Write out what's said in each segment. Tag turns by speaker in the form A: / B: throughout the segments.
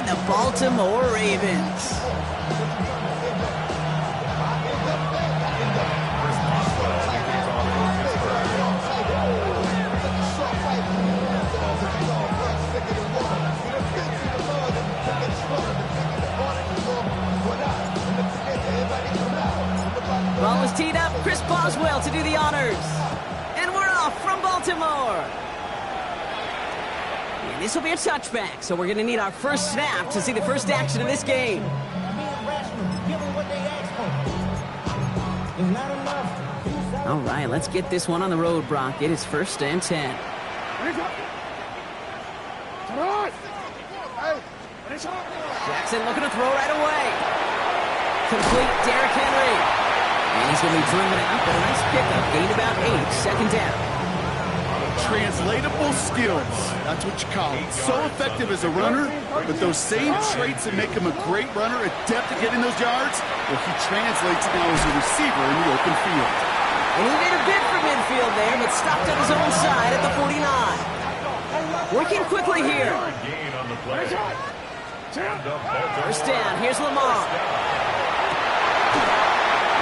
A: and the Baltimore Ravens. Ball was teed up. Chris Boswell to do the honors. And we're off from Baltimore. And this will be a touchback, so we're going to need our first snap to see the first action of this game. All right, let's get this one on the road, Brock. It is 1st and 10. Jackson looking to throw right away. Complete, Derrick Henry. And he's going to be driven out, but a nice pickup. Gained about 8, 2nd down.
B: Translatable skills. That's what you call it. So effective as a runner, but those same traits that make him a great runner, adept at getting those yards, well, he translates now as a receiver in the open field.
A: And he made a bid for midfield there, but stopped on his own side at the 49. Working quickly here. First down. Here's Lamar.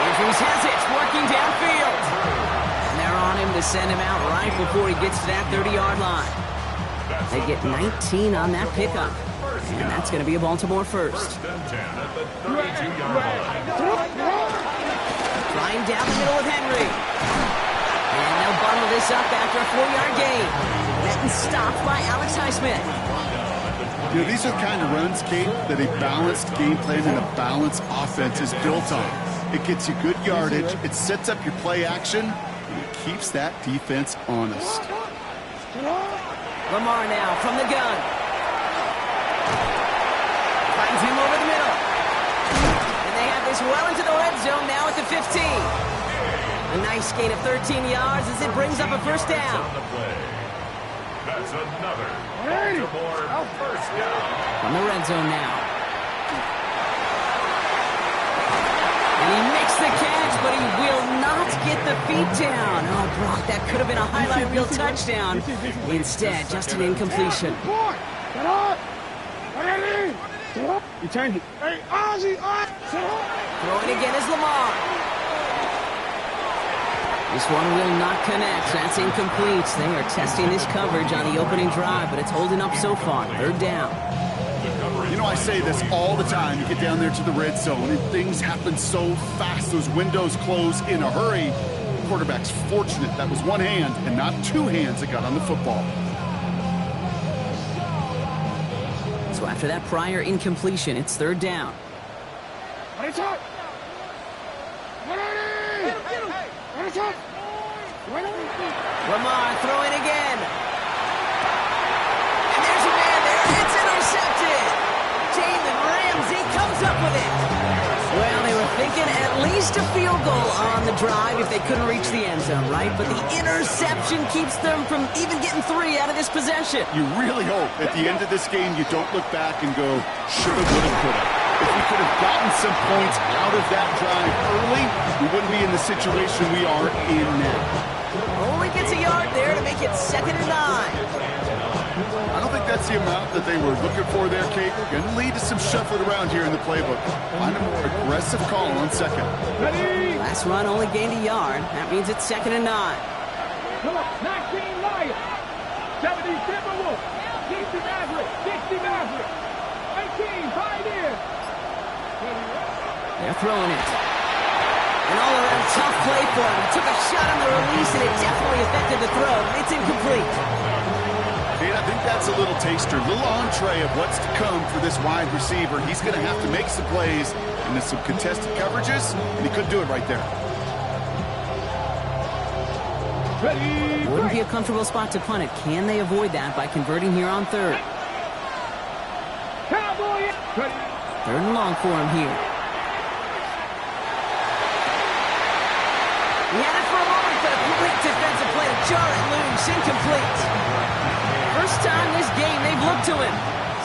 A: Andrews has it. Working downfield. And they're on him to send him out right before he gets to that 30-yard line. They get 19 on that pickup. And that's going to be a Baltimore first. Flying down the middle with Henry. And they'll bundle this up after a 4-yard gain. Met and stopped by Alex Highsmith.
B: You know, these are the kind of runs, Kate, that a balanced game plan and a balanced offense is built on. It gets you good yardage, it sets up your play action, and it keeps that defense honest.
A: Lamar now from the gun. Finds him over the middle. And they have this well into the red zone now at the 15. A nice gain of 13 yards as it brings up a first down.
C: That's another Baltimore first down.
A: From the red zone now. And he makes the catch, but he will not get the feet down. Oh, Brock, that could have been a highlight reel touchdown. Instead, just an incompletion.
D: You turned it.
A: Throwing again is Lamar. This one will not connect. That's incomplete. They are testing this coverage on the opening drive, but it's holding up so far. 3rd down.
B: You know, I say this all the time. You get down there to the red zone, and things happen so fast. Those windows close in a hurry. The quarterback's fortunate that was one hand and not 2 hands that got on the football.
A: So after that prior incompletion, it's 3rd down. Lamar throwing again. And there's a man there. It's intercepted. Jalen Ramsey comes up with it. Well, they were thinking at least a field goal on the drive if they couldn't reach the end zone, right? But the interception keeps them from even getting 3 out of this possession.
B: You really hope at the end of this game you don't look back and go, shoulda, woulda, coulda. If we could have gotten some points out of that drive early, we wouldn't be in the situation we are in now.
A: Only gets a yard there to make it 2nd and 9.
B: I don't think that's the amount that they were looking for there, Kate. Going to lead to some shuffling around here in the playbook. Find a more aggressive call on 2nd.
A: Last run only gained a yard. That means it's 2nd and 9.
D: Come on, 19 Lions, 70 Timberwolves, 60 Mavericks, 60 Mavericks, 18 Pioneers.
A: They're throwing it. An all-around tough play for him. He took a shot on the release, and it definitely affected the throw. It's incomplete.
B: Kate, I think that's a little taster, a little entree of what's to come for this wide receiver. He's going to have to make some plays into some contested coverages, and he couldn't do it right there.
A: Wouldn't be a comfortable spot to punt it. Can they avoid that by converting here on 3rd? 3rd and long for him here. He had it for a moment, but a complete defensive play to jar it loose. Incomplete. First time this game they've looked to him.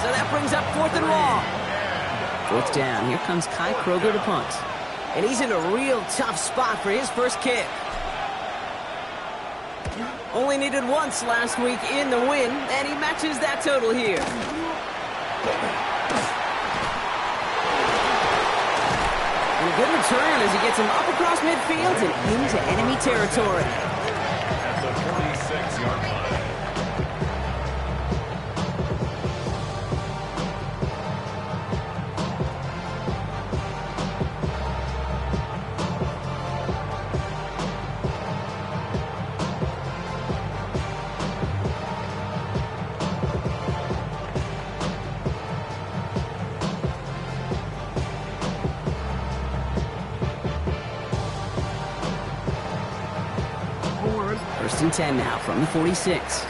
A: So that brings up 4th and long. 4th down. Here comes Kai Kroger to punt. And he's in a real tough spot for his first kick. Only needed once last week in the win, and he matches that total here. good return as he gets him up across midfield and into enemy territory.
C: At the 46-yard line.
A: First and 10 now from the 46.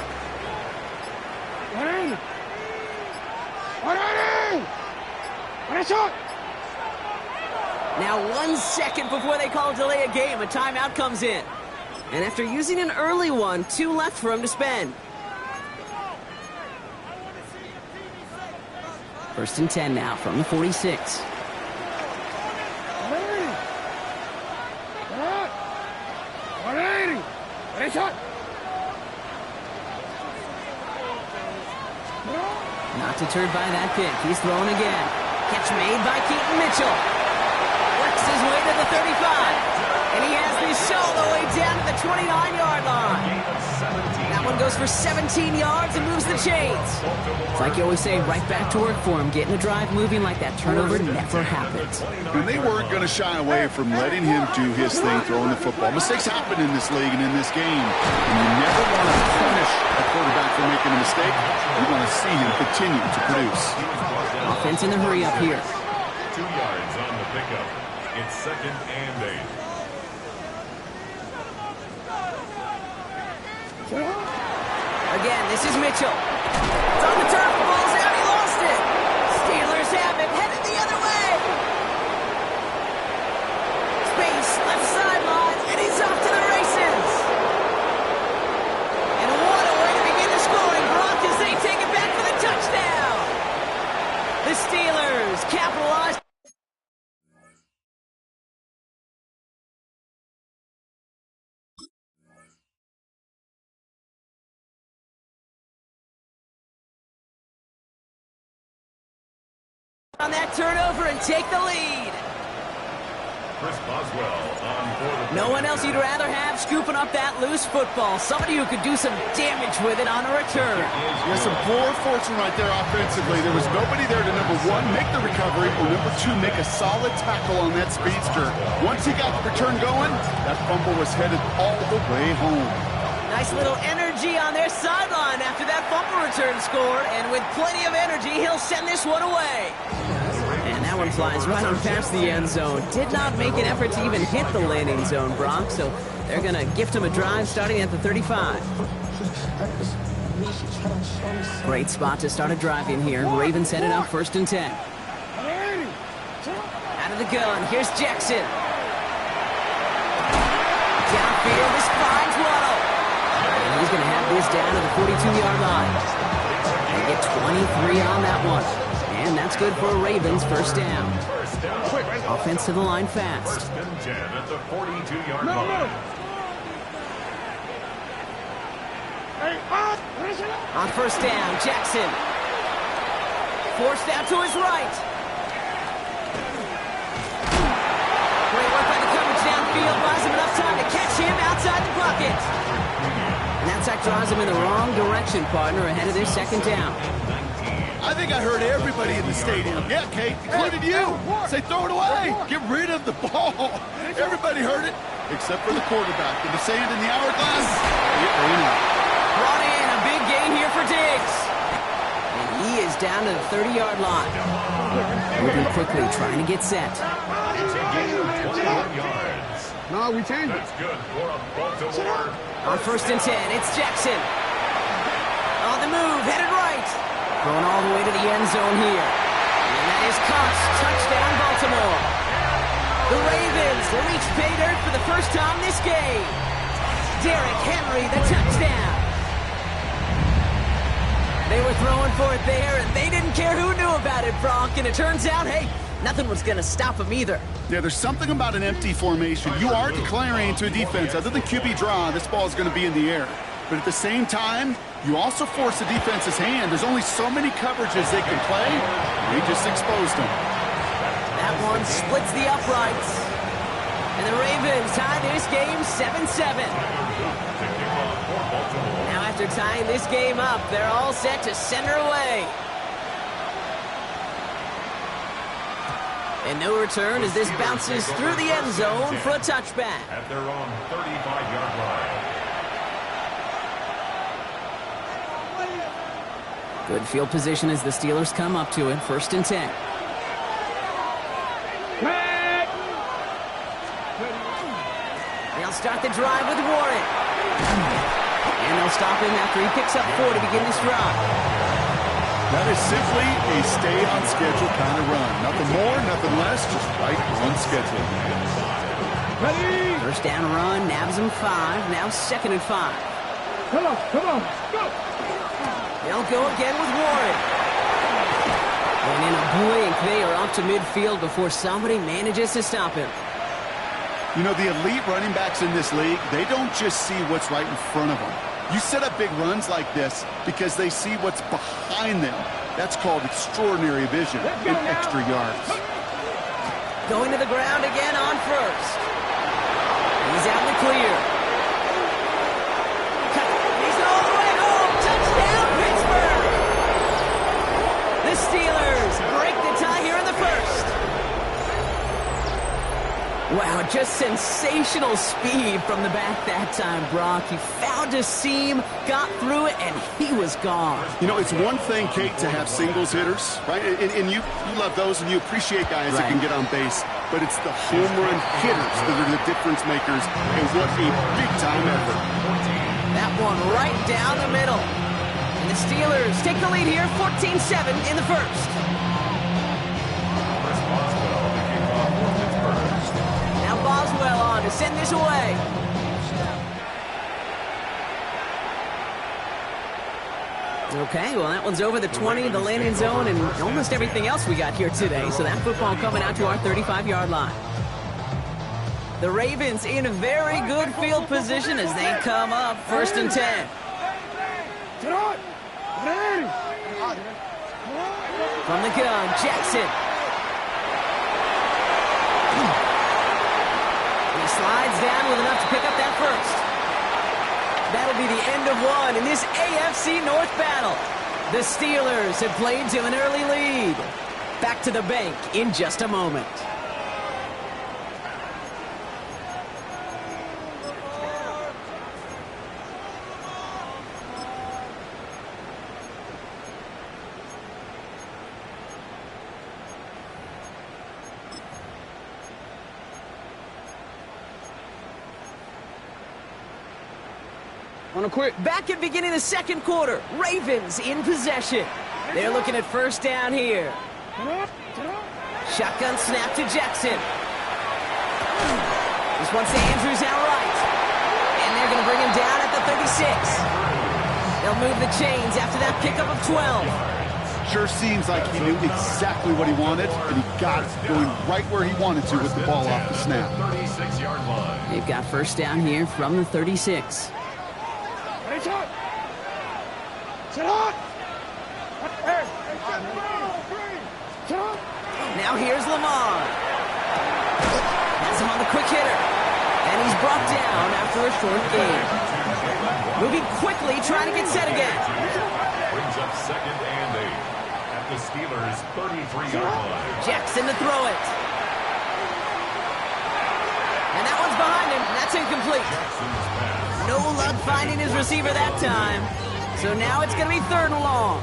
A: Now 1 second before they call a delay a game, a timeout comes in. And after using an early one, 2 left for him to spend. First and 10 now from the 46. Not deterred by that pick. He's throwing again. Catch made by Keaton Mitchell. Works his way to the 35. And he has this all the way down to the 29-yard line. That one goes for 17 yards and moves the chains. It's like you always say, right back to work for him. Getting the drive moving like that turnover never happens.
B: And they weren't going to shy away from letting him do his thing throwing the football. Mistakes happen in this league and in this game. And you never want to punish a quarterback for making a mistake. You want to see him continue to produce.
A: Offense in the hurry up here.
C: 2 yards on the pickup. It's 2nd and 8.
A: Again, this is Mitchell. It's on the turf, ball's out, he lost it. Steelers have it, headed the other way. Space, left sideline, and he's off to the races. And what a way to begin the scoring, Brock, as they take it back for the touchdown. The Steelers capitalize. On that turnover and take the lead.
C: Chris Boswell on for the...
A: No one else you'd rather have scooping up that loose football. Somebody who could do some damage with it on a return.
B: Yeah, some poor fortune right there offensively. There was nobody there to, number 1, make the recovery, or number 2, make a solid tackle on that speedster. Once he got the return going, that fumble was headed all the way home.
A: Nice little energy on their sideline after that fumble return score, and with plenty of energy, he'll send this one away. And that one flies right on past the end zone. Did not make an effort to even hit the landing zone, Brock, so they're going to gift him a drive starting at the 35. Great spot to start a drive in here. Ravens headed up 1st and 10. Out of the gun, here's Jackson. Downfield, this finds Waddle. And he's going to have this down to the 42-yard line. They get 23 on that one. And that's good for Ravens, 1st down. Offense to the line fast.
C: 1st and 10 at the 42-yard line.
A: On 1st down, Jackson. Forced out to his right. Great work by the coverage downfield. Buys him enough time to catch him outside the pocket. And that sack draws him in the wrong direction, partner, ahead of their 2nd down.
B: I think I heard everybody in the stadium. Yeah, Kate, including you. Say, throw it away. Get rid of the ball. Everybody heard it, except for the quarterback. With the sand in the hourglass, it ran out.
A: Brought in a big gain here for Diggs. And he is down to the 30-yard line. Moving quickly, trying to get set.
C: It's a gain of 21 yards.
D: No, we changed it.
C: That's good for a Baltimore.
A: On 1st and 10, it's Jackson. On the move, headed right. Going all the way to the end zone here. And that is caught. Touchdown, Baltimore. The Ravens reach pay dirt for the first time this game. Derrick Henry, the touchdown. They were throwing for it there, and they didn't care who knew about it, Brock. And it turns out, hey, nothing was going to stop them either.
B: Yeah, there's something about an empty formation. You are declaring to a defense, other than QB draw, this ball is going to be in the air. But at the same time, you also force the defense's hand. There's only so many coverages they can play. They just exposed them.
A: That That one splits the uprights. And the Ravens tie this game 7-7. Now after tying this game up, they're all set to send her away. And no return as this bounces through the end zone for a touchback.
C: At their own 35-yard line.
A: Good field position as the Steelers come up to it. 1st and 10. They'll start the drive with Warren. And they'll stop him after he picks up 4 to begin this drive.
B: That is simply a stay-on-schedule kind of run. Nothing more, nothing less, just right on schedule.
D: Ready?
A: 1st down run, nabs him 5. Now 2nd and 5.
D: Come on, go!
A: They'll go again with Warren. And in a blink, they are up to midfield before somebody manages to stop him.
B: You know, the elite running backs in this league, they don't just see what's right in front of them. You set up big runs like this because they see what's behind them. That's called extraordinary vision and extra yards.
A: Going to the ground again on 1st. He's out in the clear. He's all the way home. Touchdown, Pittsburgh! The Steelers break the tie here in the 1st. Wow, just sensational speed from the back that time, Brock. He found a seam, got through it, and he was gone.
B: You know, it's one thing, Kate, to have singles hitters, right? And you love those, and you appreciate guys that can get on base. But it's the home run hitters that are the difference makers, and what a big-time effort.
A: That one right down the middle. And the Steelers take the lead here, 14-7 in the 1st. Boswell on to send this away. Okay, well, that one's over the 20, the landing zone, and almost everything else we got here today. So that football coming out to our 35-yard line. The Ravens in a very good field position as they come up 1st and 10. From the gun, Jackson. Slides down with enough to pick up that 1st. That'll be the end of one in this AFC North battle. The Steelers have played to an early lead. Back to the bank in just a moment. Back at beginning of the 2nd quarter. Ravens in possession. They're looking at 1st down here. Shotgun snap to Jackson. This one's to Andrews outright. And they're going to bring him down at the 36. They'll move the chains after that pickup of 12.
B: Sure seems like he knew exactly what he wanted, and he got it, going right where he wanted to with the ball off the snap.
A: They've got 1st down here from the 36. Now here's Lamar. That's him on the quick hitter. And he's brought down after a short gain. Moving quickly, trying to get set again.
C: Brings up 2nd and 8 at the Steelers' 33-yard line.
A: Jackson to throw it. And that one's behind him. That's incomplete. No luck finding his receiver that time. So now it's going to be 3rd and long.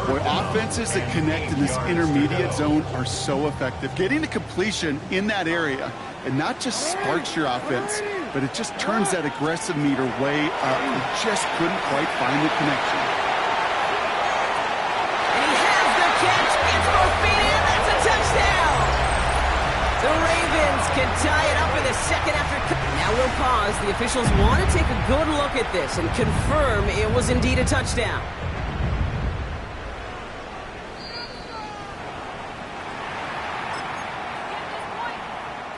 B: Boy, offenses that connect in this intermediate zone are so effective. Getting a completion in that area, and not just sparks your offense, but it just turns that aggressive meter way up. You just couldn't quite find the connection.
A: And he has the catch. Gets both feet in. That's a touchdown. The Ravens can tie it up in the 2nd after. Now we'll pause. The officials want to take a good look at this and confirm it was indeed a touchdown.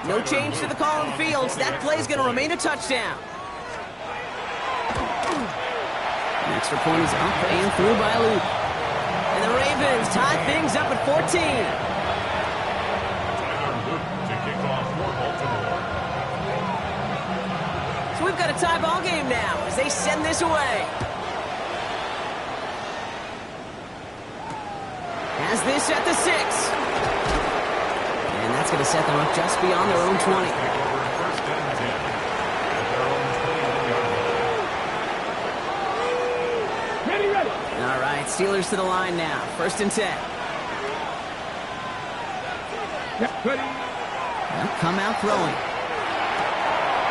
A: No change to the call on the field. So that play's going to remain a touchdown. An extra point is up and through by Luke. And the Ravens tie things up at 14. got a tie ball game now as they send this away. Has this at the 6. And that's going to set them up just beyond their own 20.
C: First and 10 at their own 21-yard line.
D: Ready, ready.
A: All right, Steelers to the line now. First and 10.
D: Yeah, ready.
A: They'll come out throwing.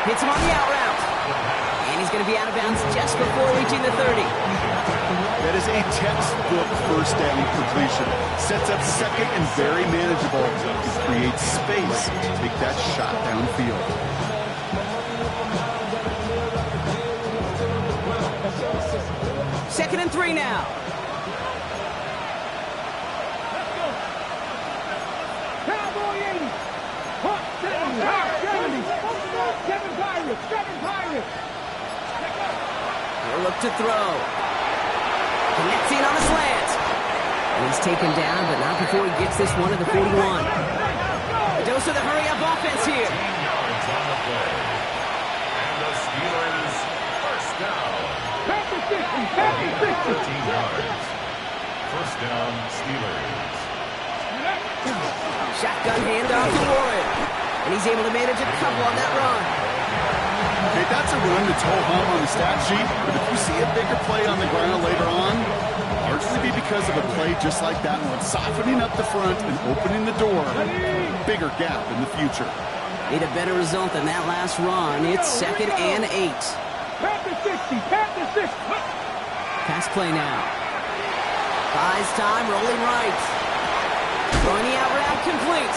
A: Hits him on the out route. And he's going to be out of bounds just before reaching the 30.
B: That is a textbook first down completion. Sets up second and very manageable. It creates space to take that shot downfield.
A: Second and 3 now.
D: Cowboy 80. Hot 70. Hot 70. 7 Pirates. 7 Pirates.
A: He'll look to throw. Connects in on the slant. And he's taken down, but not before he gets this one to the 41. A dose of the hurry-up offense here.
C: 15 yards on the play. And the Steelers first down.
D: Pass the 60. Pass the 60.
C: 15 yards. First down, Steelers.
A: Shotgun handoff to Warren. And he's able to manage a couple on that run.
B: Okay, that's a run that's ho-hum on the stat sheet, but if you see a bigger play on the ground later on, largely be because of a play just like that one, softening up the front and opening the door, bigger gap in the future.
A: Need a better result than that last run. It's second and 8.
D: Pass the 60. Pass the 60.
A: Pass play now. Buys time, rolling right. Throwing the out route complete.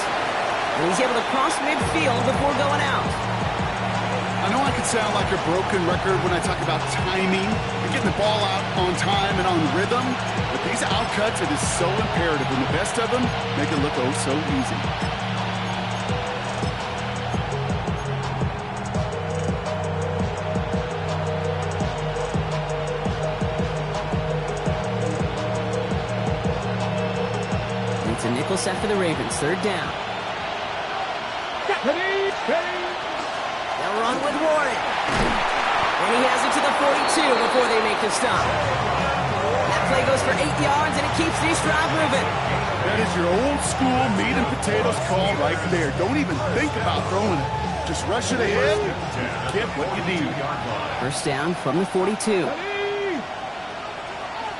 A: And he's able to cross midfield before going out.
B: I know I could sound like a broken record when I talk about timing and getting the ball out on time and on rhythm, but these outcuts, it is so imperative, and the best of them make it look oh so easy.
A: It's a nickel set for the Ravens. Third down.
D: Ready. Ready.
A: They'll run with Warren. And he has it to the 42 before they make the stop. That play goes for 8 yards, and it keeps this drive moving.
B: That is your old school meat and potatoes call right there. Don't even think about throwing it. Just rush it ahead, get what you need.
A: First down from the 42.
D: Ready.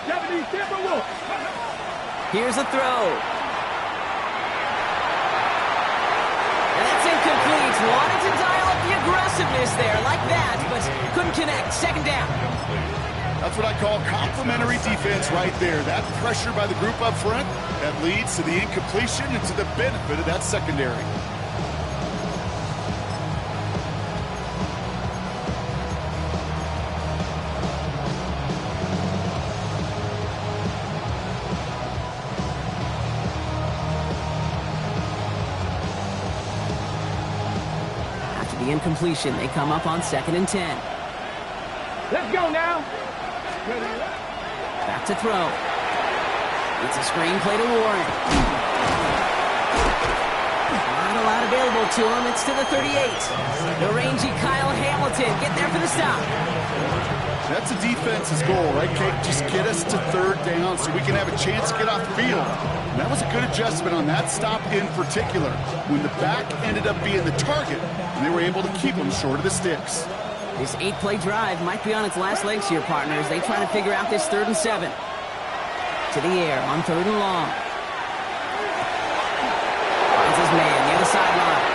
D: 70. Timberwolves.
A: Here's a throw. And that's incomplete. Wanted to dial up the aggressiveness there like that, but couldn't connect. Second down.
B: That's what I call complimentary defense right there. That pressure by the group up front, that leads to the incompletion and to the benefit of that secondary.
A: After the incompletion, they come up on second and 10.
D: Let's go now.
A: Back to throw. It's a screen play to Warren. Not a lot available to him. It's to the 38. The rangy Kyle Hamilton getting there for the stop.
B: That's a defense's goal, right, Kate? Just get us to third down so we can have a chance to get off the field. And that was a good adjustment on that stop in particular, when the back ended up being the target, and they were able to keep them short of the sticks.
A: This 8-play drive might be on its last legs here, partners. They try to figure out this 3rd and 7. To the air on 3rd and long. Finds his man near the sideline.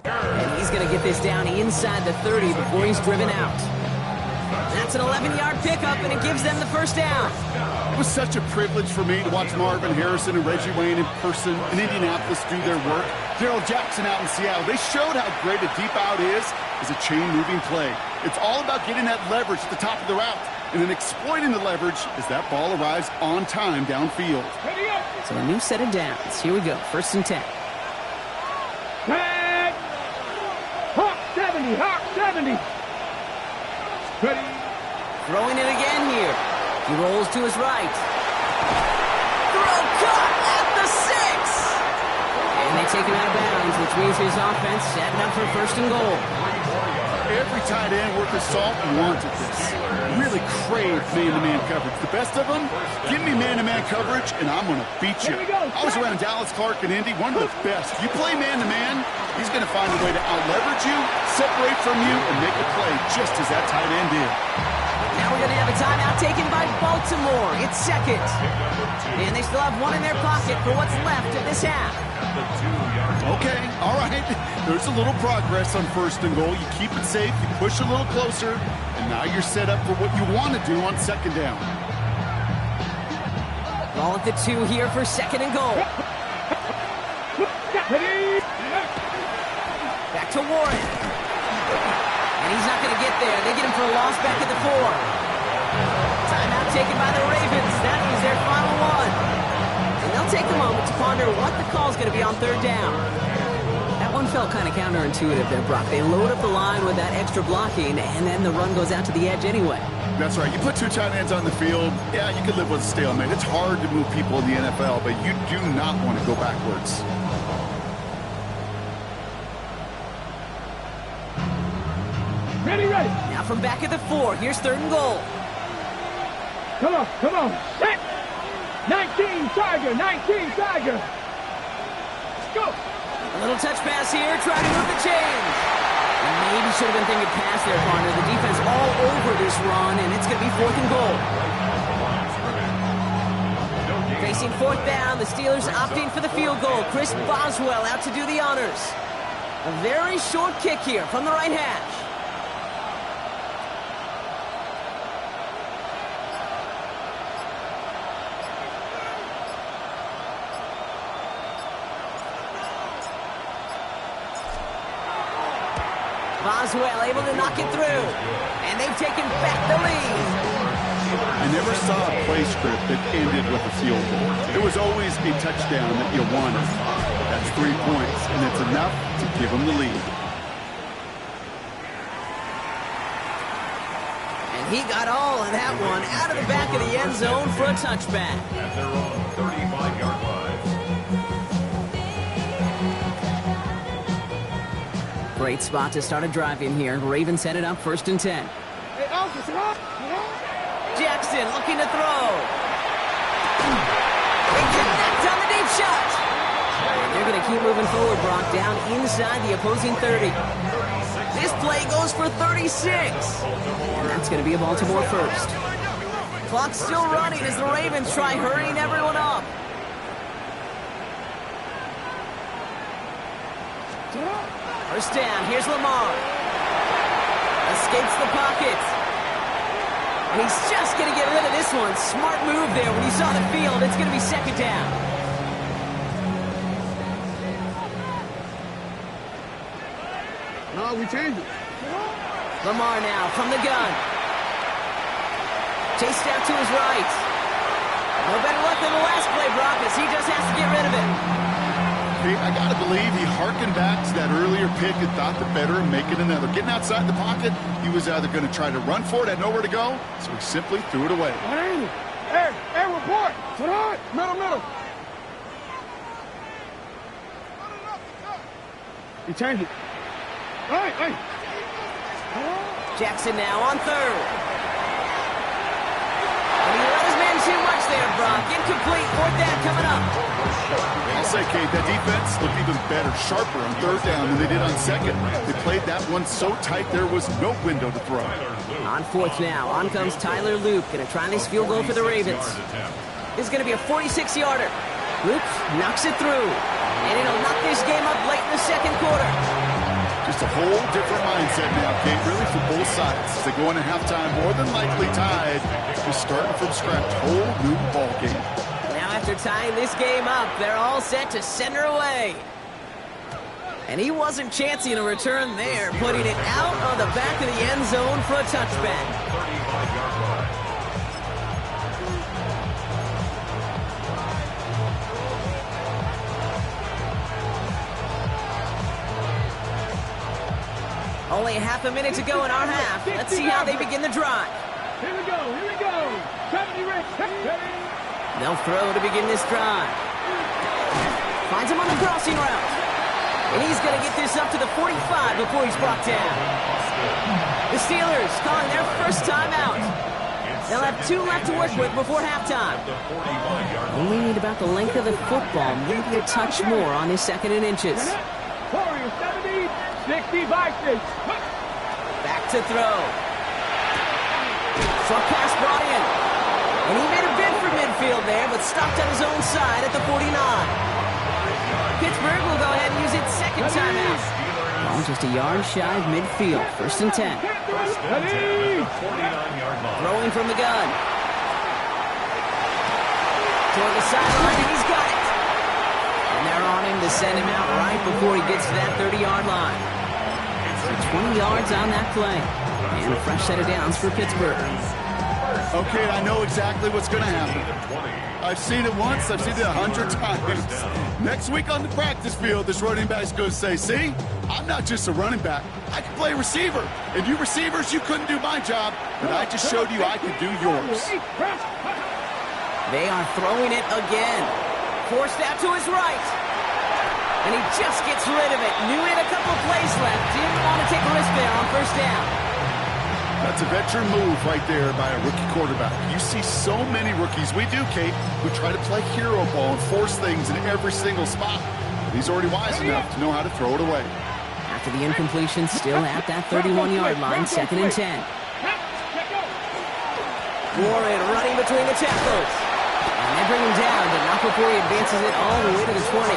A: And he's going to get this down inside the 30 before he's driven out. That's an 11-yard pickup, and it gives them the first down.
B: It was such a privilege for me to watch Marvin Harrison and Reggie Wayne in person in Indianapolis do their work. Darrell Jackson out in Seattle. They showed how great a deep out is as a chain-moving play. It's all about getting that leverage at the top of the route and then exploiting the leverage as that ball arrives on time downfield.
A: So a new set of downs. Here we go. 1st and 10.
D: Tag! Hawk 70, Hawk 70. Ready?
A: Throwing it again here. He rolls to his right. Throw caught at the 6. And they take him out of bounds, which means his offense setting up for 1st and goal.
B: Every tight end worth his salt wanted this. Really craved man-to-man coverage. The best of them, give me man-to-man coverage, and I'm going to beat you. I was around Dallas Clark and Indy, one of the best. You play man-to-man, he's going to find a way to out-leverage you, separate from you, and make a play just as that tight end did.
A: Now we're going to have a timeout taken by Baltimore. It's 2nd. And they still have one in their pocket for what's left of this half.
B: Okay, all right. There's a little progress on 1st and goal. You keep it safe, you push a little closer, and now you're set up for what you want to do on 2nd down.
A: Ball at the 2 here for 2nd and goal. Back to Warren. And he's not going to get there. They get him for a loss back at the 4. Timeout taken by the Ravens. That is their final one. And they'll take a moment to ponder what the call is going to be on 3rd down. That one felt kind of counterintuitive there, Brock. They load up the line with that extra blocking, and then the run goes out to the edge anyway.
B: That's right. You put 2 tight ends on the field, yeah, you can live with a stalemate. It's hard to move people in the NFL, but you do not want to go backwards.
D: Ready, ready.
A: Now from back at the 4, here's 3rd and goal.
D: Come on, come on. Set. 19 Tiger, 19 Tiger. Let's go.
A: A little touch pass here, trying to move the chains. And maybe should have been thinking pass there, partner. The defense all over this run, and it's going to be 4th and goal. Facing 4th down, the Steelers opting for the field goal. Chris Boswell out to do the honors. A very short kick here from the right hash. Boswell able to knock it through, and they've taken back the lead.
B: I never saw a play script that ended with a field goal. There was always a touchdown that you wanted. That's 3 points, and it's enough to give them the lead.
A: And he got all of that one out of the back of the end zone for a touchback.
C: At their own 35-yard line.
A: Great spot to start a drive in here. Ravens headed up 1st and 10. Jackson looking to throw. They connect on the deep shot. And they're going to keep moving forward, Brock, down inside the opposing 30. This play goes for 36. And that's going to be a Baltimore first. Clock's still running as the Ravens try hurrying everyone up. First down, here's Lamar. Escapes the pocket. And he's just going to get rid of this one. Smart move there when he saw the field. It's going to be 2nd down.
B: No, we changed it.
A: Lamar now from the gun. Chased out to his right. No better luck than the last play, Brock, as he just has to get rid of it.
B: I got to believe he hearkened back to that earlier pick and thought the better of making another. Getting outside the pocket, he was either going to try to run for it, had nowhere to go, so he simply threw it away.
D: Hey, report. Middle. He changed it. Hey.
A: Jackson now on 3rd. And he let his man too much there, Brock. Incomplete. 4th down coming up.
B: I'll say, Kate, that defense looked even better, sharper on 3rd down than they did on 2nd. They played that one so tight there was no window to throw.
A: On 4th now, on comes Tyler Luke. Going to try this field goal for the Ravens. This is going to be a 46-yarder. Luke knocks it through. And it'll knock this game up late in the 2nd quarter.
B: Just a whole different mindset now, Kate, really for both sides. As they go into halftime, more than likely tied. Just starting from scratch, whole new ball game.
A: Now after tying this game up, they're all set to send her away. And he wasn't chancing a return there, putting it out on the back of the end zone for a touchback.
C: 35-yard line.
A: Only half a minute to go in our half. Let's see how they begin the drive.
D: Here we go, here we go. 70 Rich.
A: They'll throw to begin this drive. Finds him on the crossing route. And he's going to get this up to the 45 before he's brought down. The Steelers calling their first time out. They'll have 2 left to work with before halftime. Only need about the length of the football, maybe a touch more on his 2nd and inches.
D: Warriors 70, 60 Vikings.
A: Back to throw. Short pass brought in. And he made a bid for midfield there, but stopped on his own side at the 49. Pittsburgh will go ahead and use its 2nd timeout. Well, just a yard shy of midfield. 1st and 10. Throwing from the gun. Toward the sideline, and he's got it. And they're on him to send him out right before he gets to that 30-yard line. So 20 yards on that play. And a fresh set of downs for Pittsburgh.
B: Okay, I know exactly what's going to happen. I've seen it once, I've seen it 100 times. Next week on the practice field, this running back's going to say, see, I'm not just a running back. I can play receiver. And you receivers, you couldn't do my job, but I just showed you I could do yours.
A: They are throwing it again. Forced out to his right. And he just gets rid of it. Knew he had a couple plays left. Didn't want to take a risk there on 1st down.
B: That's a veteran move right there by a rookie quarterback. You see so many rookies, we do, Kate, who try to play hero ball and force things in every single spot. But he's already wise enough to know how to throw it away.
A: After the incompletion, still at that 31-yard line, 2nd and 10. Warren running between the tackles. And they bring him down, but not before he advances it all the way to the 20.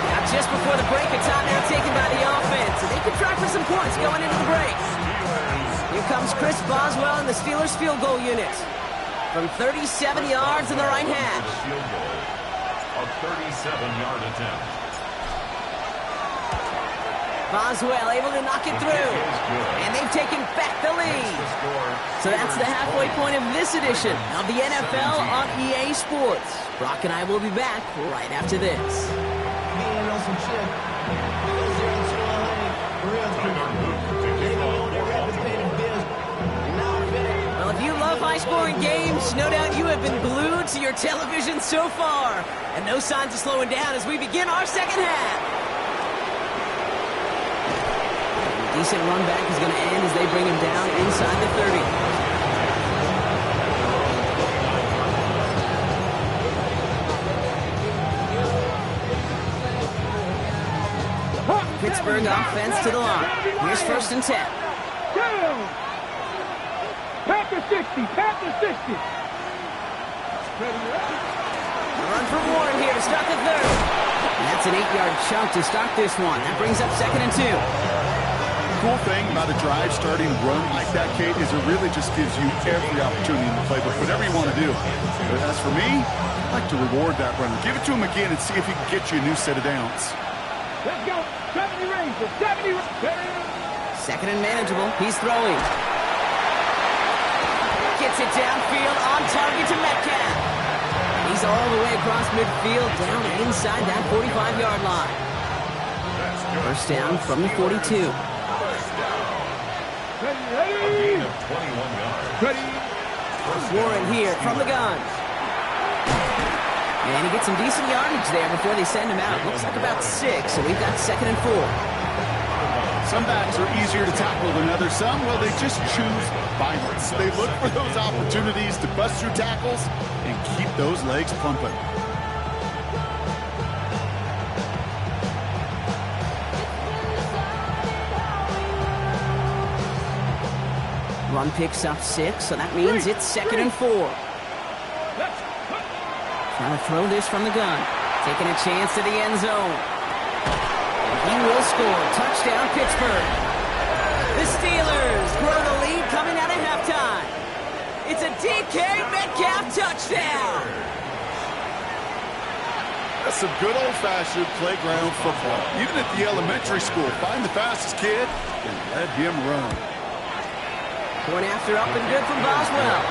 A: Now just before the break, a timeout taken by the offense. And they can try for some points going into the break. Here comes Chris Boswell in the Steelers field goal unit. From 37 yards in the right hash.
C: Field goal. A 37-yard attempt.
A: Boswell able to knock it through. And they've taken back the lead. So that's the halfway point of this edition of the NFL on EA Sports. Brock and I will be back right after this. Well, if you love high-scoring games, no doubt you have been glued to your television so far. And no signs of slowing down as we begin our 2nd half. Decent run back is going to end as they bring him down inside the 30. Pittsburgh offense to the line. Here's 1st and 10.
D: Panther 60, Panther 60.
A: Run for Warren here to start the 3rd. And that's an 8-yard chunk to start this one. That brings up 2nd and 2.
B: Cool thing about a drive starting run like that, Kate, is it really just gives you every opportunity in the playbook, whatever you want to do. But as for me, I like to reward that runner. Give it to him again and see if he can get you a new set of downs.
D: Let's go. 70 Rangers, 70 Rangers.
A: 2nd and manageable. He's throwing. Gets it downfield on target to Metcalf. He's all the way across midfield, down inside that 45-yard line. 1st down from the 42.
C: Gain of 21 yards.
A: Warren here from the gun. And he gets some decent yardage there before they send him out. Looks like about 6, so we've got 2nd and 4.
B: Some backs are easier to tackle than others. Some, well, they just choose violence. They look for those opportunities to bust through tackles and keep those legs pumping.
A: Run picks up 6, so that means it's 2nd and 4. Trying to throw this from the gun. Taking a chance to the end zone. He will score. Touchdown, Pittsburgh. The Steelers grow the lead coming out of halftime. It's a DK Metcalf touchdown.
B: That's some good old-fashioned playground football. Even at the elementary school, find the fastest kid and let him run.
A: Point after up and good from Boswell.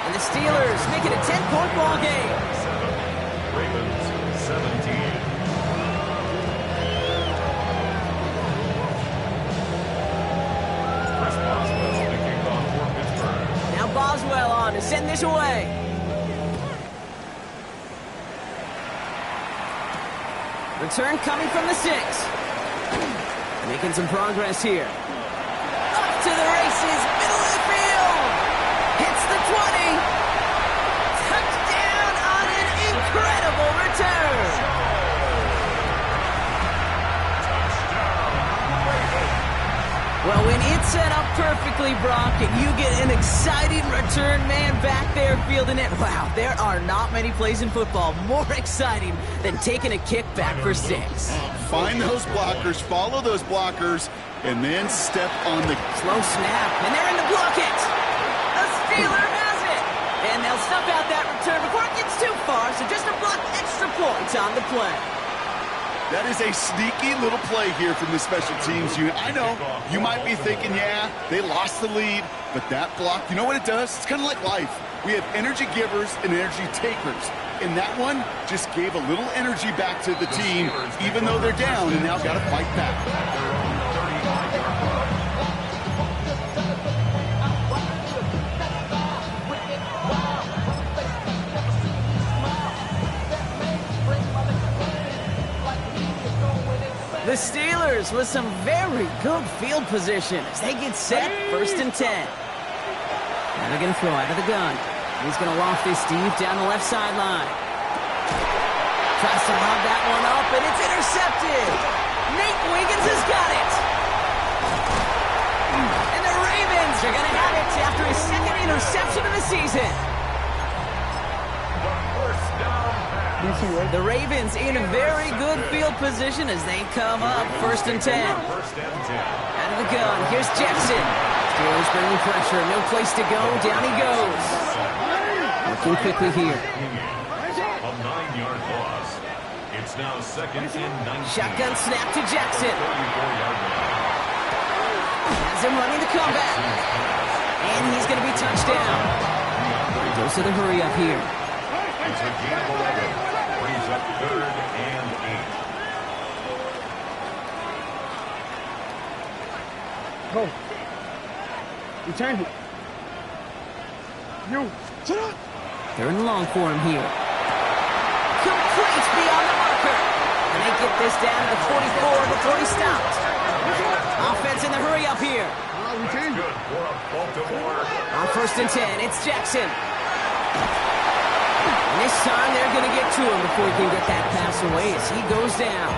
A: And the Steelers make it a 10-point ball game.
C: Ravens 17. Chris Boswell, the kickoff for Pittsburgh.
A: Now Boswell on to send this away. Return coming from the 6. Making some progress here. Off to the races, middle of the field. Hits the 20. Touchdown on an incredible return. Well, when it's set up perfectly, Brock, and you get an exciting return man back there fielding it, wow, there are not many plays in football more exciting than taking a kick back for 6.
B: Find those blockers, follow those blockers, and then step on the...
A: Slow snap, and they're in to block it. The Steeler has it. And they'll snuff out that return before it gets too far, so just a block extra points on the play.
B: That is a sneaky little play here from the special teams unit. I know, you might be thinking, yeah, they lost the lead, but that block, you know what it does? It's kind of like life. We have energy givers and energy takers. And that one just gave a little energy back to the team, even though they're down and now got to fight back.
A: The Steelers with some very good field position as they get set, 1st and 10. Now they're going to throw out of the gun. He's going to loft this deep down the left sideline. Tries to lob that one up, and it's intercepted. Nate Wiggins has got it. And the Ravens are going to have it after his 2nd interception of the season. The Ravens in a very good field position as they come up, 1st and 10. Out of the gun, here's Jackson. Steelers bringing pressure, no place to go, down he goes. Looking quickly here.
C: A 9-yard loss. It's now 2nd and 19.
A: Shotgun snap to Jackson.
C: 34-yard line.
A: Has him running the comeback. And he's going to be touchdown. Goes to the hurry up here.
C: It's a gain of 11. Brings up 3rd and 8.
D: Go. Return it. You. Sit up.
A: 3rd and long for him here. Complete beyond the marker. And they get this down to the 44 before he stopped. Offense in the hurry up here.
D: Return.
C: Good for a Baltimore.
A: On 1st and 10, it's Jackson. And this time they're going to get to him before he can get that pass away as he goes down.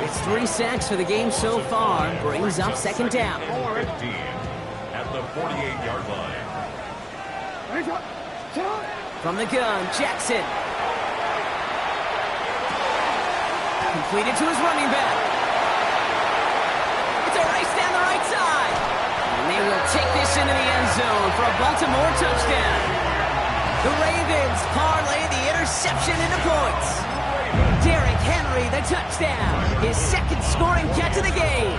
A: It's 3 sacks for the game so far. Brings up 2nd down.
C: 15 at the 48-yard line.
A: From the gun, Jackson. Completed to his running back. It's a race down the right side. And they will take this into the end zone for a Baltimore touchdown. The Ravens parlay the interception into points. Derrick Henry, the touchdown. His 2nd scoring catch of the game.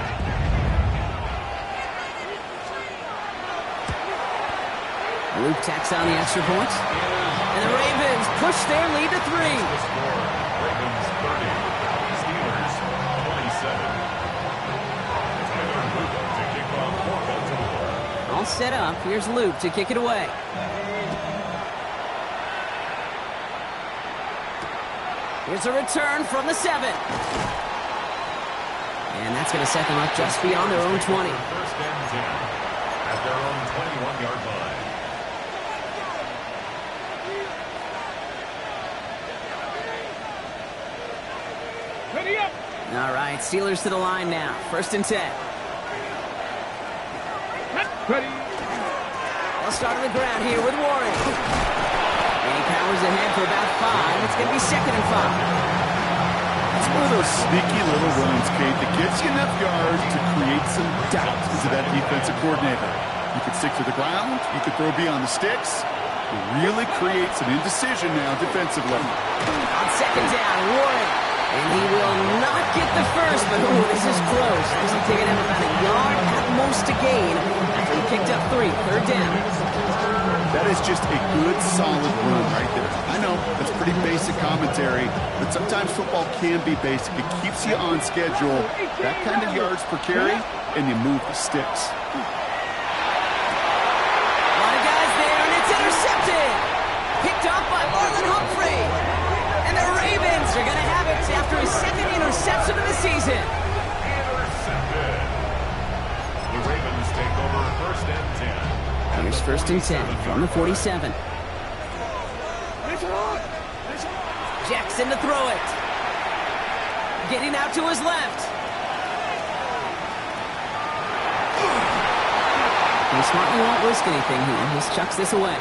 A: Luke tacks on the extra point. And the Ravens push their lead to 3.
C: The score, Ravens 30, Steelers 27. Tyler Luke to kick off for Baltimore.
A: All set up. Here's Luke to kick it away. Here's a return from the 7. And that's going to set them up just beyond their own 20.
C: 1st and 10 at their own 21-yard line.
D: Ready up.
A: All right, Steelers to the line now. 1st and 10.
D: Ready.
A: They'll start on the ground here with Warren. And he powers ahead for about 5. It's going to be 2nd and 5. It's
B: One of those sneaky little runs, Kate, that gets you enough yards to create some doubt into that defensive coordinator. You could stick to the ground, you could throw beyond the sticks. It really creates an indecision now defensively.
A: On second down, Warren. And he will not get the first, but ooh, this is close. Actually taking him about a yard at most to gain after he picked up 3. Third down.
B: That is just a good, solid run right there. I know, that's pretty basic commentary, but sometimes football can be basic. It keeps you on schedule, that kind of yards per carry, and you move the sticks.
A: A lot of guys there, and it's intercepted. Picked up by Marlon Humphrey. And the Ravens are going to have it after his second interception of the season.
C: Intercepted. The Ravens take over first and 10.
A: Here's first and 10 from the 47. Jackson to throw it. Getting out to his left. He smartly won't risk anything here. He just chucks this away.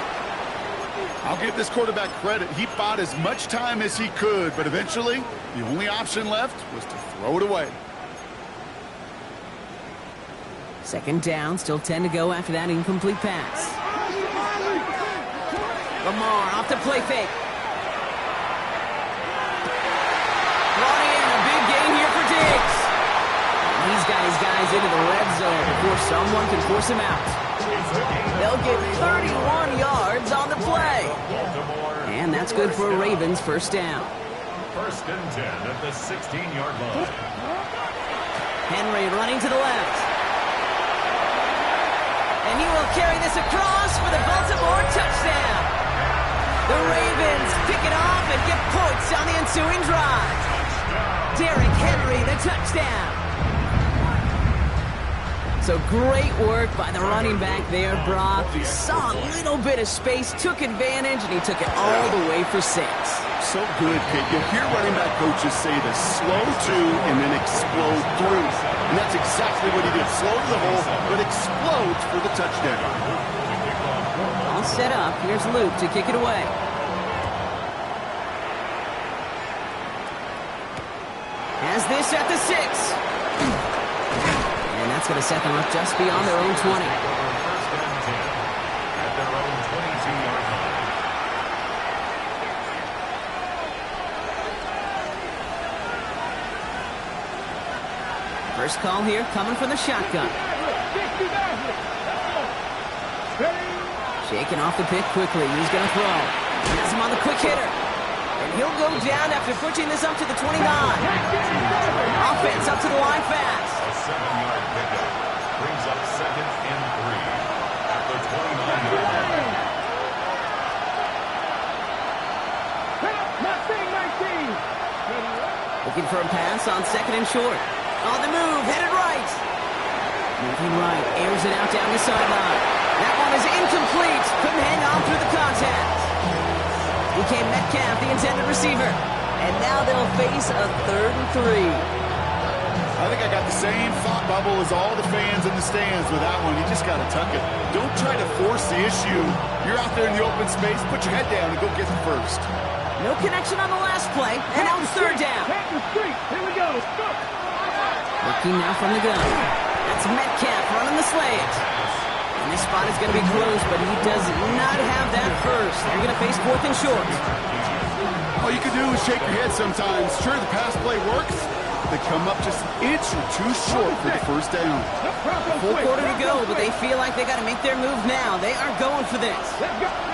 B: I'll give this quarterback credit. He bought as much time as he could, but eventually, the only option left was to throw it away.
A: Second down, still 10 to go after that incomplete pass. Lamar off the play fake. Brought in a big gain here for Diggs. And he's got his guys into the red zone before someone can force him out. They'll get 31 yards on the play. And that's good for a Ravens first down.
C: First and 10 at the 16-yard line.
A: Henry running to the left. And he will carry this across for the Baltimore touchdown. The Ravens pick it off and get points on the ensuing drive. Derrick Henry, the touchdown. So great work by the running back there, Brock. He saw a little bit of space, took advantage, and he took it all the way for 6.
B: So good, Kate. You'll hear running back coaches say this: slow to and then explode through. And that's exactly what he did. Slow to the hole, but explodes for the touchdown.
A: All set up. Here's Luke to kick it away. Has this at the 6. And that's going to set them up just beyond their own 20.
C: First and 10 at their own 22-yard line.
A: First call here coming from the shotgun. Shaking off the pick quickly. He's going to throw. He has him on the quick hitter. And he'll go down after pushing this up to the 29. Offense up to the line fast.
C: A 7-yard pickup brings up second and 3 at the 29-yard line.
A: Looking for a pass on second and short. On the move, headed right. Moving right, airs it out down the sideline. That one is incomplete. Couldn't hang on through the contact. Became Metcalf, the intended receiver. And now they'll face a 3rd and 3.
B: I think I got the same thought bubble as all the fans in the stands with that one. You just got to tuck it. Don't try to force the issue. You're out there in the open space. Put your head down and go get the first.
A: No connection on the last play. And now it's 3rd down.
D: Here we go.
A: Looking now from the gun. That's Metcalf running the slant. And this spot is going to be close, but he does not have that first. They're going to face 4th and short.
B: All you can do is shake your head sometimes. Sure, the pass play works. They come up just an inch or 2 short for the first down.
A: Full quarter to go, but they feel like they got to make their move now. They are going for this.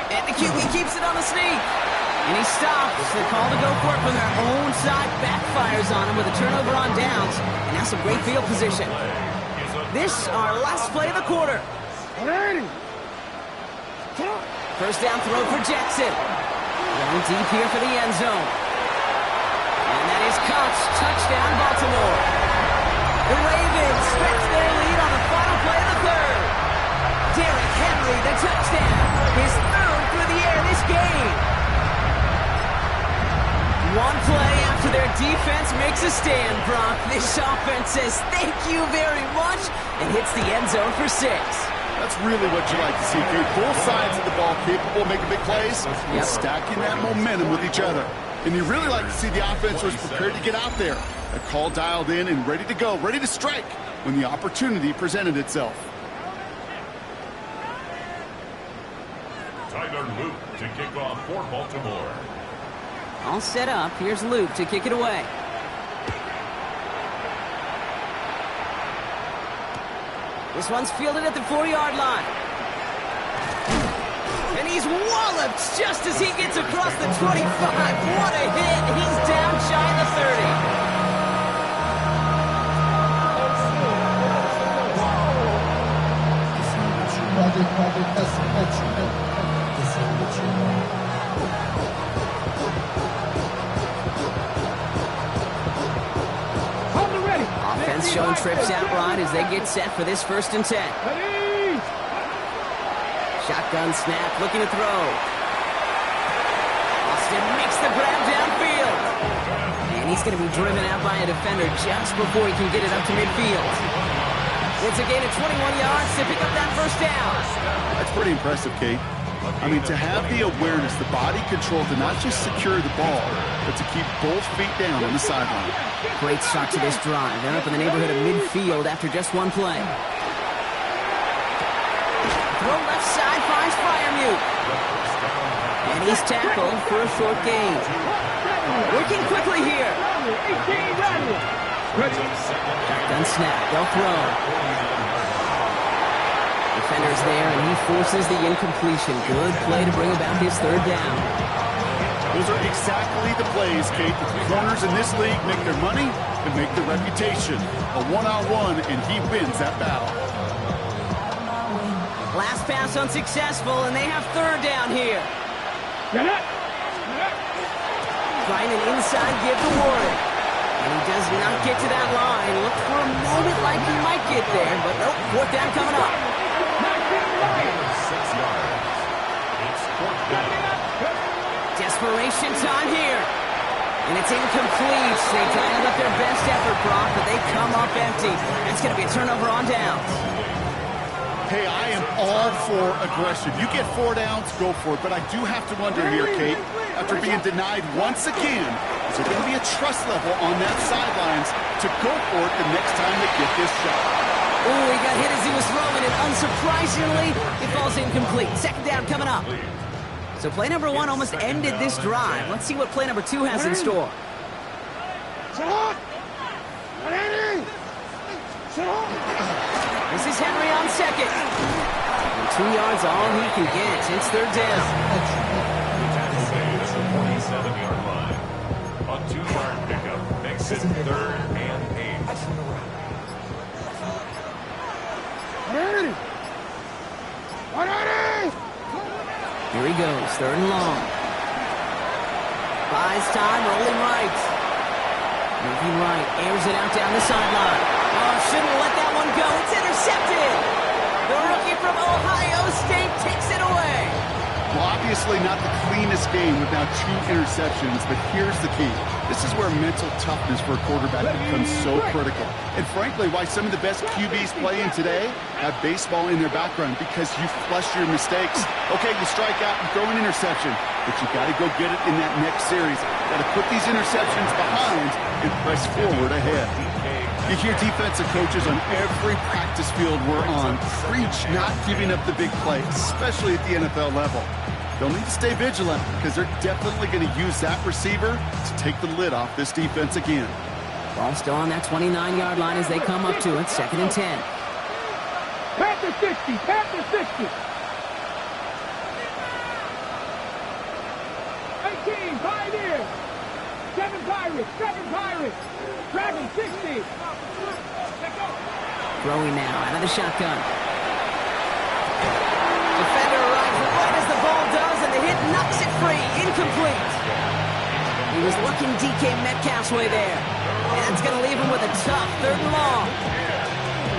A: And the QB keeps it on the sneak. And he stops. The call to go for it from their own side backfires on him with a turnover on downs. And now some great field position. This, our last play of the quarter. First down throw for Jackson. Going deep here for the end zone. And that is caught. Touchdown, Baltimore. The Ravens stretch their lead on the final play of the 3rd. Derrick Henry, the touchdown. His 3rd through the air this game. One play after their defense makes a stand, Brock. This offense says thank you very much and hits the end zone for 6.
B: That's really what you like to see, Kate. Both sides of the ball capable of making big plays and stacking that momentum with each other. And you really like to see the offense was prepared to get out there. A call dialed in and ready to go, ready to strike when the opportunity presented itself.
C: Tyler Luke to kick off for Baltimore.
A: All set up. Here's Luke to kick it away. This one's fielded at the 4-yard line. And he's walloped just as he gets across the 25. What a hit. He's down shy of the 30. Offense showing trips out right as they get set for this 1st and 10. Shotgun snap, looking to throw. Austin makes the grab downfield. And he's going to be driven out by a defender just before he can get it up to midfield. It's a gain of 21 yards to pick up that 1st down.
B: That's pretty impressive, Kate. I mean, to have the awareness, the body control to not just secure the ball, but to keep both feet down on the sideline.
A: Great start to this drive. They're up in the neighborhood of midfield after just one play. Throw left side finds Fryermuth. And he's tackled for a short gain. Working quickly here. Shotgun snap. They'll throw. Defender's there, and he forces the incompletion. Good play to bring about his 3rd down.
B: Those are exactly the plays, Kate, that the corners in this league make their money and make their reputation. A one-on-one, and he wins that battle.
A: Last pass unsuccessful, and they have 3rd down here. Trying an inside give to Warren. And he does not get to that line. Looked for a moment like he might get there, but nope, 4th down coming up.
C: 6 yards. It's 4th down.
A: Desperation time here. And it's incomplete. They dialed up their best effort, Brock, but they come up empty. It's going to be a turnover on downs.
B: Hey, I am all for aggression. You get 4 downs, go for it. But I do have to wonder here, Kate, after being denied once again, is there going to be a trust level on that sidelines to go for it the next time they get this shot?
A: Oh, he got hit as he was throwing it. Unsurprisingly, it falls incomplete. 2nd down coming up. So play number 1 almost ended this drive. Let's see what play number 2 has in store. This is Henry on 2nd. And 2 yards all he can get. It's 3rd down.
C: It's the 47-yard line. A 2-yard pickup makes it 3rd and 8.
A: Here he goes, 3rd and long. Buys time, rolling right. Moving right, airs it out down the sideline. Oh, shouldn't let that one go. It's intercepted. The rookie from Ohio State takes it away.
B: Well, obviously not the cleanest game with now 2 interceptions, but here's the key. This is where mental toughness for a quarterback becomes so critical. And frankly, why some of the best QBs playing today have baseball in their background, because you flush your mistakes. Okay, you strike out and throw an interception, but you got to go get it in that next series. Got to put these interceptions behind and press forward ahead. You hear defensive coaches on every practice field we're on preach not giving up the big play, especially at the NFL level. They'll need to stay vigilant because they're definitely going to use that receiver to take the lid off this defense again.
A: Ball still on that 29-yard line as they come up to it. 2nd and 10.
D: Panther 60, Panther 60. 18, Pioneers. 7 Pirates, 7 Pirates. Dragon 60.
A: Throwing now out of the shotgun. Defender arrives right as the ball does, and the hit knocks it free. Incomplete. He was looking DK Metcalf's way there. And that's going to leave him with a tough 3rd and long.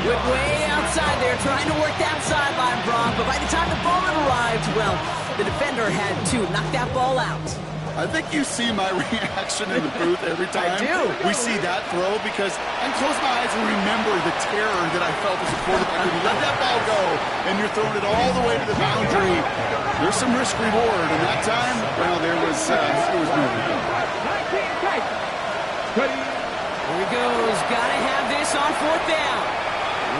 A: Went way outside there, trying to work that sideline, Brock. But by the time the ball had arrived, well, the defender had to knock that ball out.
B: I think you see my reaction in the booth every time
A: I do.
B: we see that throw, because I close my eyes and remember the terror that I felt as a quarterback when you let that ball go and you're throwing it all the way to the boundary. There's some risk reward, and that time, well, there was no reward.
A: Here he goes. Gotta have this on fourth down.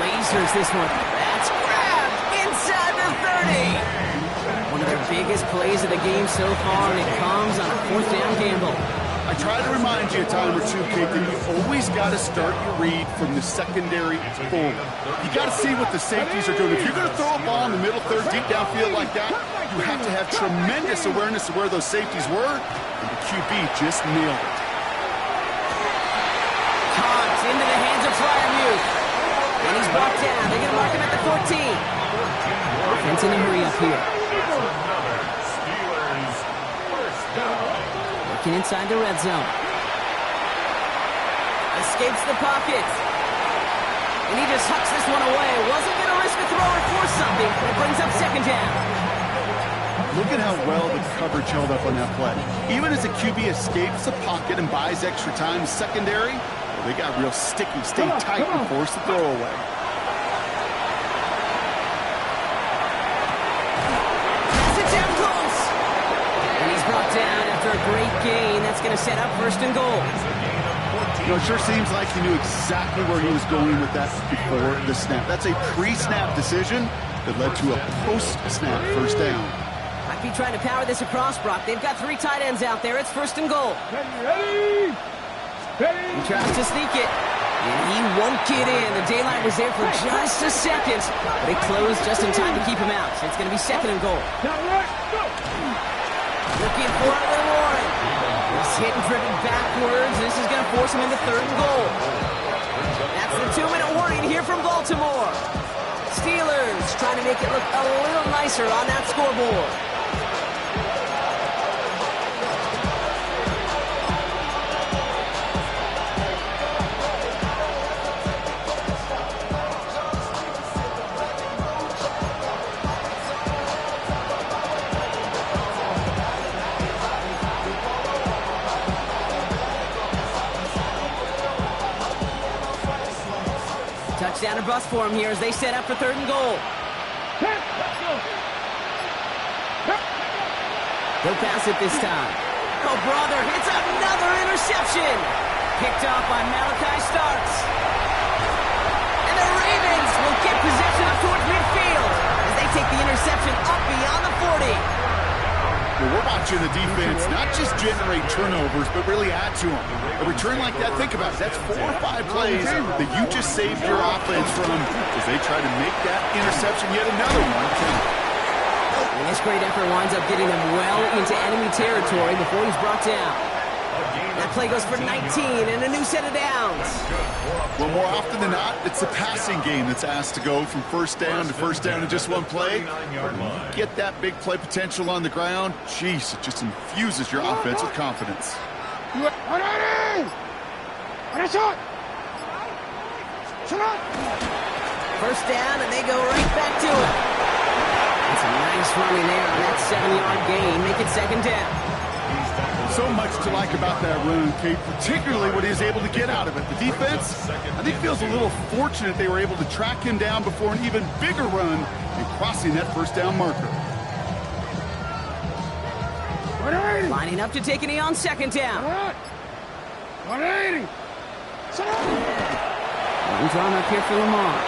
A: Lasers this one. That's grabbed inside the 30. One of their biggest plays of the game so far, and it comes on a fourth down gamble.
B: I try to remind you a time or two, Kate, that you always got to start your read from the secondary forward. You got to see what the safeties are doing. If you're going to throw a ball in the middle third, deep downfield like that, you have to have tremendous awareness of where those safeties were, and the QB just nailed it.
A: Caught into the hands of Fryermuth. And he's brought down. They're going to mark him at the 14. Offense in a hurry up here.
C: Steelers first down.
A: Working inside the red zone. Escapes the pocket. And he just hucks this one away. Wasn't going to risk a throw or force something. It brings up second down.
B: Look at how well the coverage held up on that play. Even as the QB escapes the pocket and buys extra time secondary, well, they got real sticky, stay tight, and force the throw away.
A: Pass it down close. And he's brought down after a great gain. That's going to set up first and goal.
B: You know, it sure seems like he knew exactly where he was going with that before the snap. That's a pre-snap decision that led to a post-snap first down.
A: Might be trying to power this across, Brock. They've got 3 tight ends out there. It's first and goal.
D: Ready?
A: He tries to sneak it, and he won't get in. The daylight was there for just a second, but it closed just in time to keep him out. So it's going to be second and goal. Looking for it with Warren. He's hit and driven backwards. This is going to force him into third and goal. That's the 2-minute warning here from Baltimore. Steelers trying to make it look a little nicer on that scoreboard. Touchdown or bust for him here as they set up for third and goal. He'll pass it this time. Oh, brother, it's another interception. Picked off by Malachi Starks. And the Ravens will get possession up towards midfield as they take the interception up beyond the 40.
B: Well, we're watching the defense not just generate turnovers, but really add to them. A return like that, think about it, that's 4 or 5 plays that you just saved your offense from as they try to make that interception yet another one.
A: And this great effort winds up getting them well into enemy territory before he's brought down. That play goes for 19 and a new set of downs.
B: Well, more often than not, it's the passing game that's asked to go from first down to first down in just one play. Get that big play potential on the ground. Jeez, it just infuses your offense with confidence.
A: First down, and they go right back to it. That's a nice running there on that 7-yard gain. Make it second down.
B: So much to like about that run, Kate, particularly what he was able to get out of it. The defense, I think, feels a little fortunate they were able to track him down before an even bigger run and crossing that first down marker.
A: Lining up to take a knee on second down.
D: 180.
A: One drawn up here for Lamar.